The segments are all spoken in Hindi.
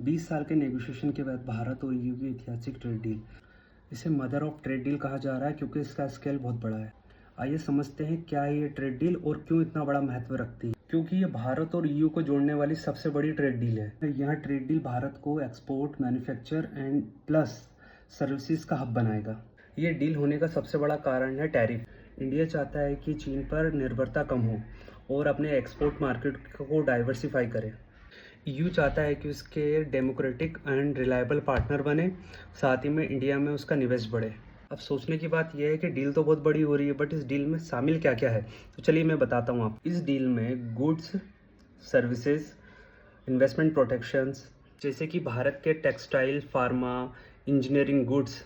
20 साल के नेगोशिएशन के बाद भारत और ईयू की ऐतिहासिक ट्रेड डील, इसे मदर ऑफ ट्रेड डील कहा जा रहा है क्योंकि इसका स्केल बहुत बड़ा है। आइए समझते हैं क्या है ये ट्रेड डील और क्यों इतना बड़ा महत्व रखती है। क्योंकि ये भारत और ईयू को जोड़ने वाली सबसे बड़ी ट्रेड डील है। यह ट्रेड डील भारत को export, manufacture and plus services का हब बनाएगा। ये डील होने का सबसे बड़ा कारण है टैरिफ। इंडिया चाहता है कि चीन पर निर्भरता कम हो और अपने एक्सपोर्ट मार्केट को डाइवर्सिफाई करे। ईयू चाहता है कि उसके डेमोक्रेटिक एंड रिलायबल पार्टनर बने, साथ ही में इंडिया में उसका निवेश बढ़े। अब सोचने की बात यह है कि डील तो बहुत बड़ी हो रही है, बट इस डील में शामिल क्या क्या है, तो चलिए मैं बताता हूँ आप। इस डील में गुड्स, सर्विसेज, इन्वेस्टमेंट प्रोटेक्शंस, जैसे कि भारत के टेक्सटाइल, फार्मा, इंजीनियरिंग गुड्स,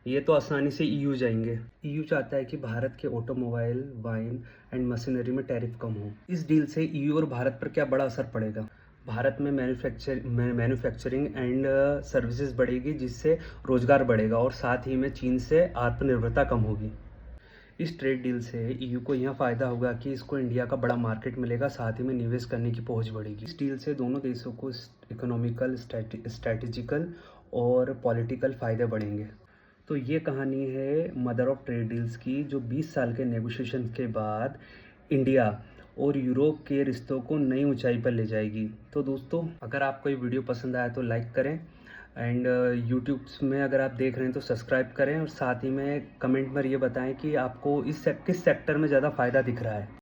ये तो आसानी से ईयू जाएंगे। ईयू चाहता है कि भारत के ऑटोमोबाइल, वाइन एंड मशीनरी में टैरिफ कम हो। इस डील से ईयू और भारत पर क्या बड़ा असर पड़ेगा। भारत में मैन्युफैक्चरिंग एंड सर्विसेज बढ़ेगी, जिससे रोजगार बढ़ेगा और साथ ही में चीन से आत्मनिर्भरता कम होगी। इस ट्रेड डील से ईयू को यह फ़ायदा होगा कि इसको इंडिया का बड़ा मार्केट मिलेगा, साथ ही में निवेश करने की पहुंच बढ़ेगी। इस डील से दोनों देशों को इकोनॉमिकल, स्ट्रैटेजिकल और पॉलिटिकल फ़ायदे बढ़ेंगे। तो ये कहानी है मदर ऑफ ट्रेड डील्स की, जो 20 साल के नेगोशिएशन के बाद इंडिया और यूरोप के रिश्तों को नई ऊंचाई पर ले जाएगी। तो दोस्तों, अगर आपको ये वीडियो पसंद आया तो लाइक करें एंड यूट्यूब में अगर आप देख रहे हैं तो सब्सक्राइब करें और साथ ही में कमेंट में ये बताएं कि आपको किस सेक्टर में ज़्यादा फ़ायदा दिख रहा है।